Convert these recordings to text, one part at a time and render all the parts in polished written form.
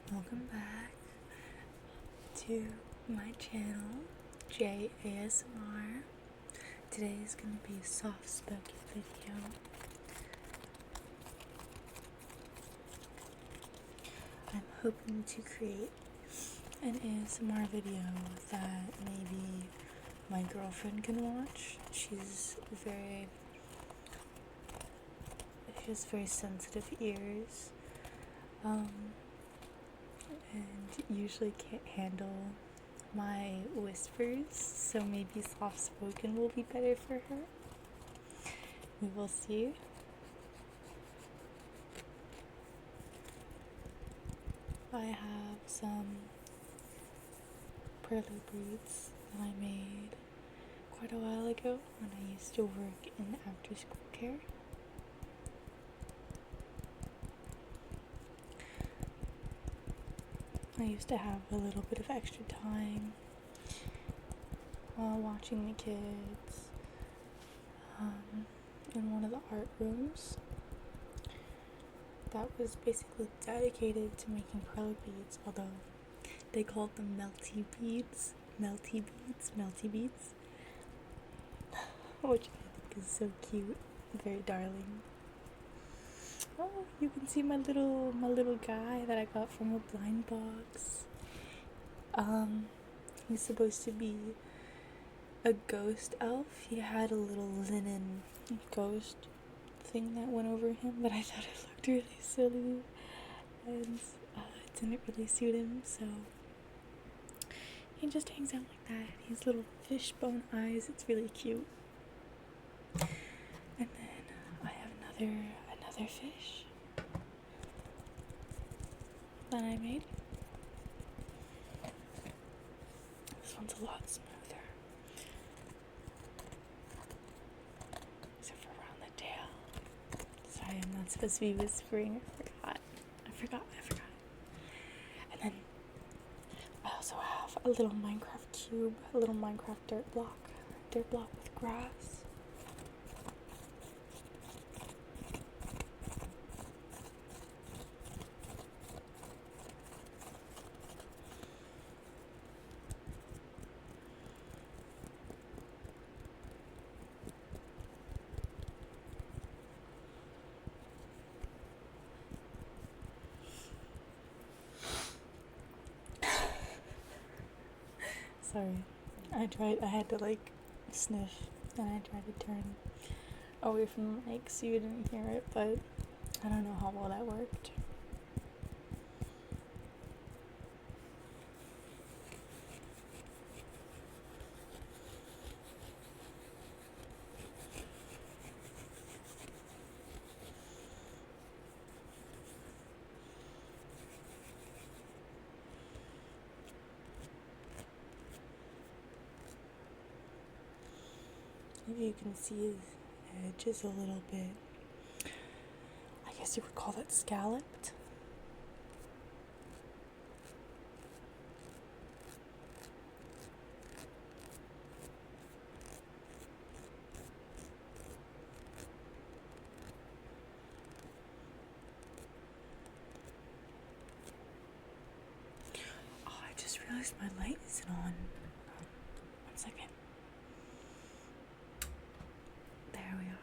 Welcome back to my channel, JASMR. Today is going to be a soft-spoken video. I'm hoping to create an ASMR video that maybe my girlfriend can watch. She has very sensitive ears. And usually can't handle my whispers, so maybe soft spoken will be better for her. We will see. I have some pearly beads that I made quite a while ago when I used to work in after school care. I used to have a little bit of extra time while watching the kids in one of the art rooms that was basically dedicated to making pearl beads, although they called them melty beads, which I think is so cute, very darling. Oh, you can see my little guy that I got from a blind box. He's supposed to be a ghost elf. He had a little linen ghost thing that went over him, but I thought it looked really silly, and it didn't really suit him, so he just hangs out like that. He's little fishbone eyes. It's really cute. And then I have another fish that I made. This one's a lot smoother, except for around the tail. Sorry, I'm not supposed to be whispering. I forgot. And then I also have a little Minecraft cube, a little Minecraft dirt block with grass. Sorry, I had to sniff, and I tried to turn away from the mic so you didn't hear it, but I don't know how well that worked. Maybe you can see his edge is a little bit, I guess you would call that scalloped. Oh, I just realized my light isn't on. 1 second. There we are.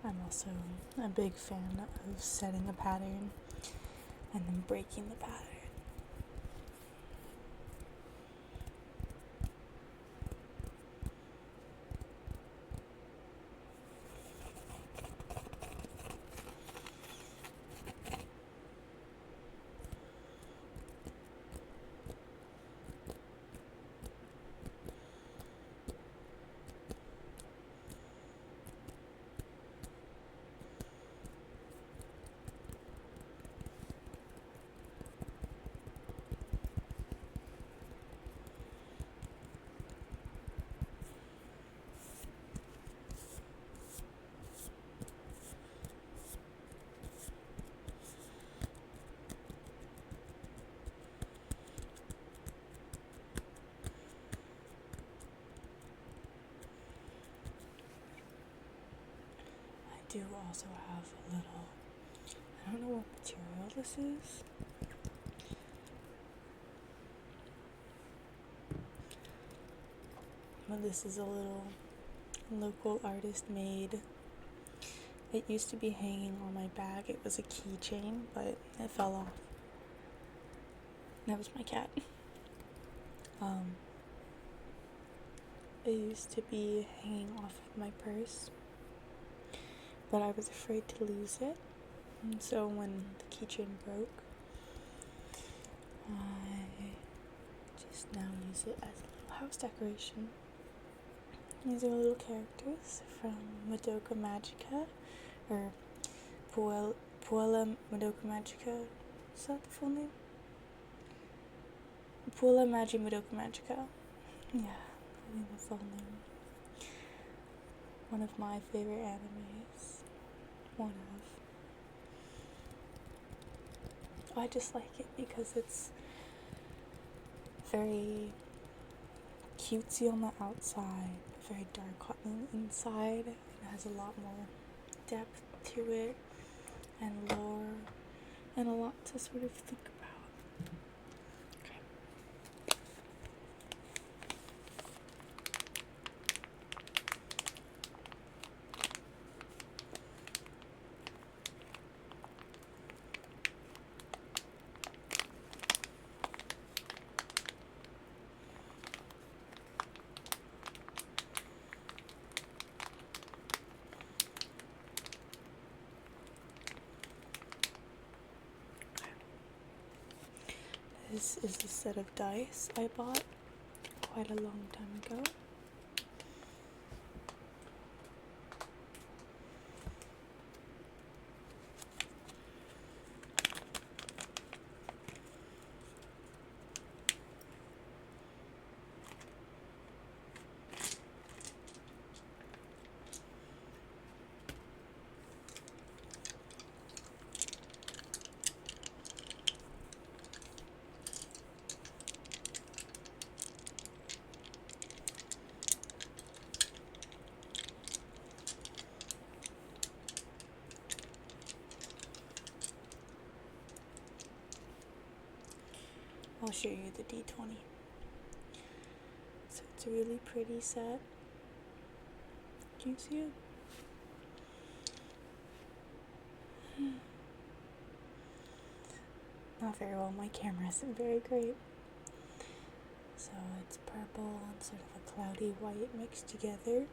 I'm also a big fan of setting a pattern and then breaking the pattern. do also have a little, I don't know what material this is. But this is a little local artist made. It used to be hanging on my bag. It was a keychain, but it fell off. That was my cat. It used to be hanging off of my purse, but I was afraid to lose it. And so when the keychain broke, I just now use it as a little house decoration. These are little characters from Madoka Magica, or Puella Madoka Magica. Is that the full name? Puella Magi Madoka Magica. Yeah, I think that's the whole name. One of my favorite animes. One of. I just like it because it's very cutesy on the outside, very dark on the inside. It has a lot more depth to it, and lore, and a lot to sort of think about. This is a set of dice I bought quite a long time ago. I'll show you the D20. So it's a really pretty set. Can you see it? Not very well, my camera isn't very great. So it's purple and sort of a cloudy white mixed together.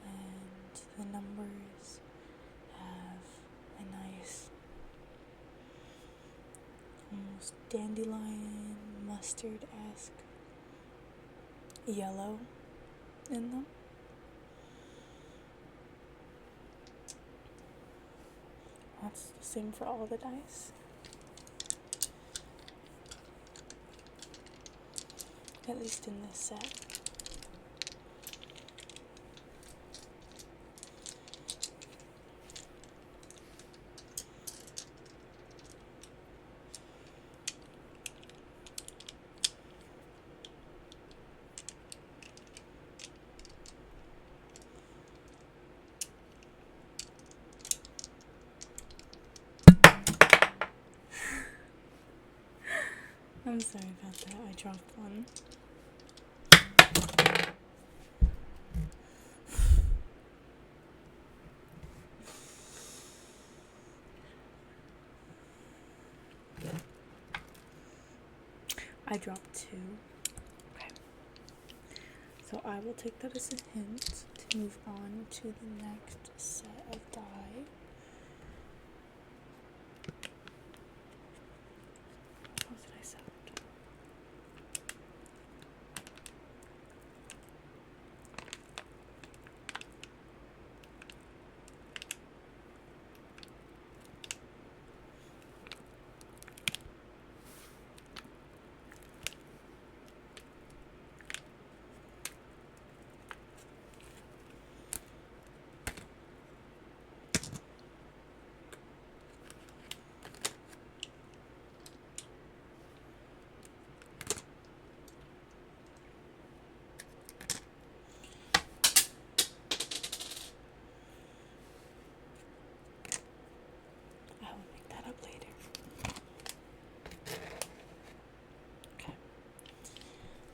And the numbers have a nice, almost dandelion, mustard-esque yellow in them. That's the same for all the dice. At least in this set. I'm sorry about that, I dropped one. I dropped two. Okay. So I will take that as a hint to move on to the next set of die. How did I sound?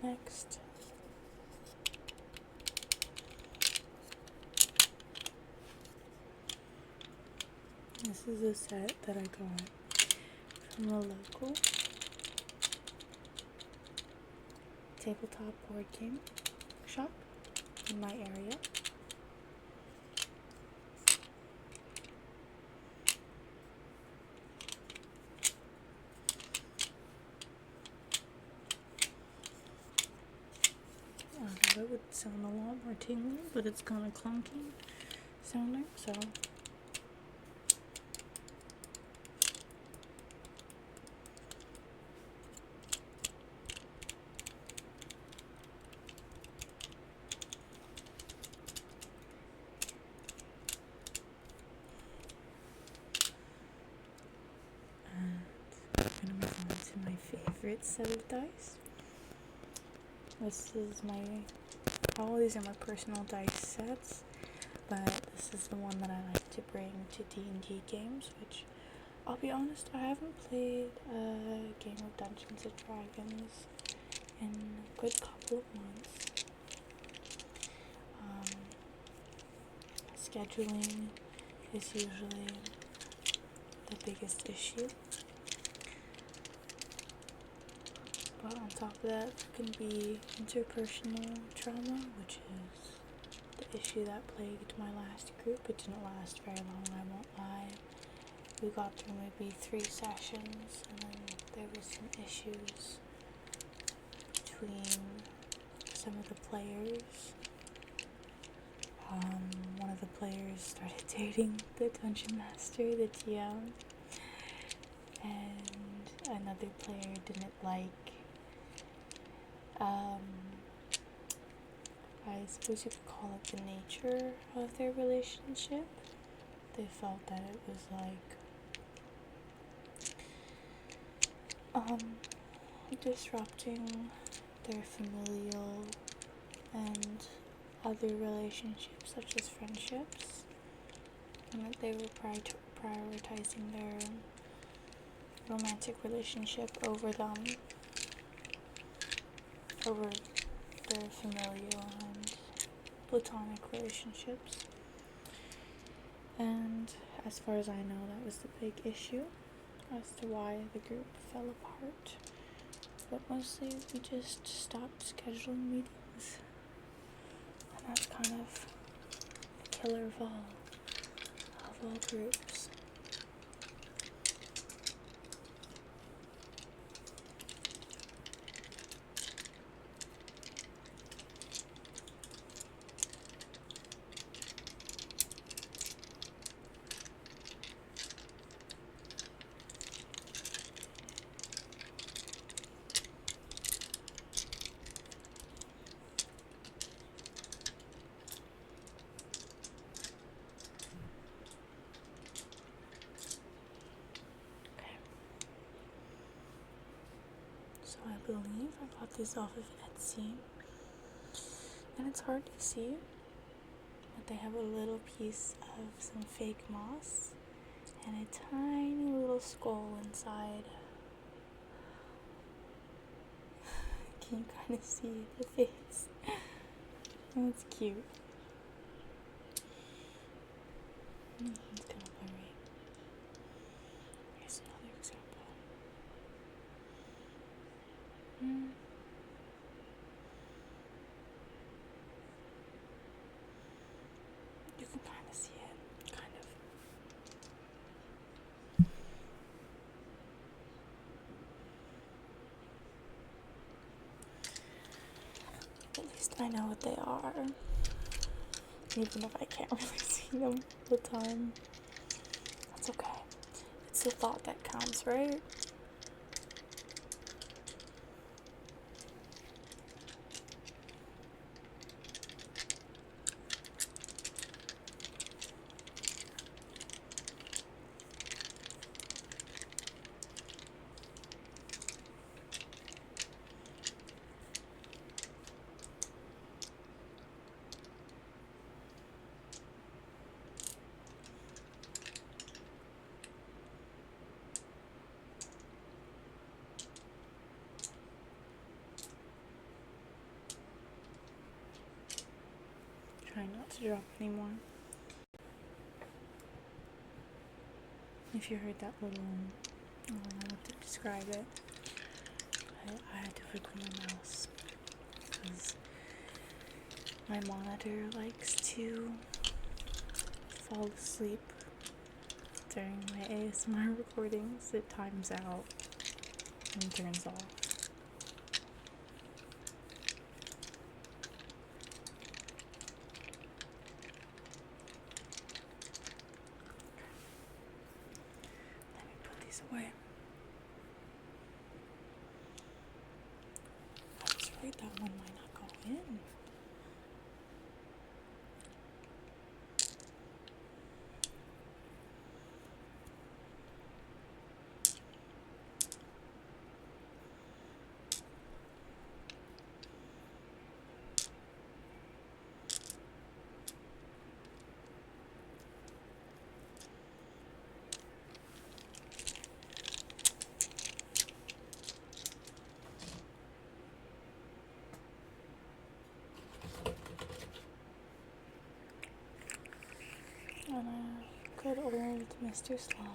Next, this is a set that I got from a local tabletop board game shop in my area. That would sound a lot more tingly, but it's kind of clunky sounding, so I'm gonna move on to my favorite set of dice. This is all these are my personal dice sets, but this is the one that I like to bring to D&D games, which, I'll be honest, I haven't played a game of Dungeons & Dragons in a good couple of months. Scheduling is usually the biggest issue. But on top of that, there can be interpersonal trauma, which is the issue that plagued my last group. It didn't last very long, I won't lie. We got through maybe 3 sessions, and then there was some issues between some of the players. One of the players started dating the Dungeon Master, the TM, and another player didn't like I suppose you could call it the nature of their relationship. They felt that it was like disrupting their familial and other relationships such as friendships, and that they were prioritizing their romantic relationship over their familial and platonic relationships. And as far as I know, that was the big issue as to why the group fell apart. But mostly we just stopped scheduling meetings, and that's kind of the killer of all groups. So I believe I got these off of Etsy, and it's hard to see, but they have a little piece of some fake moss and a tiny little skull inside. Can you kind of see the face? And it's cute. It's kind of blurry. Here's another example. You can kind of see it, kind of. At least I know what they are, even if I can't really see them all the time. That's okay. It's the thought that counts, right? to drop anymore. If you heard that little, I don't know what to describe it. I had to wiggle my mouse because my monitor likes to fall asleep during my ASMR recordings. It times out and turns off. Let me put these away. I was afraid that one might not go in. And good old Mr. Slug.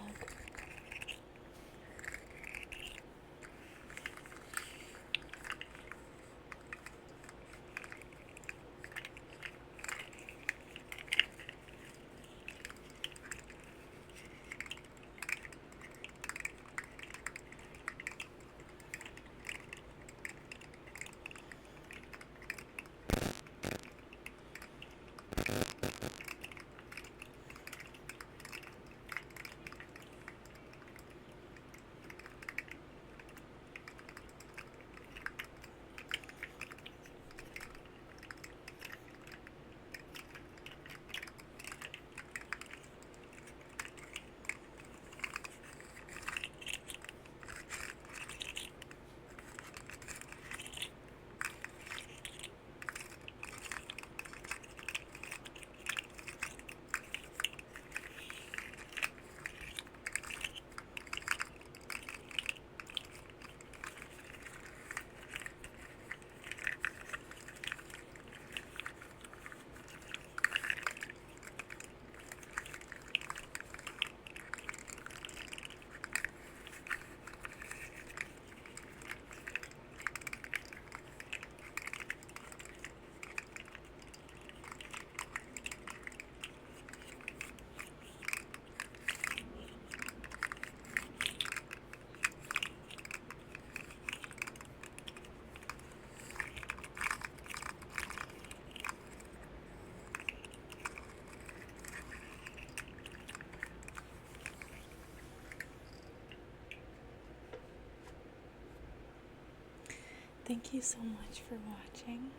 Thank you so much for watching.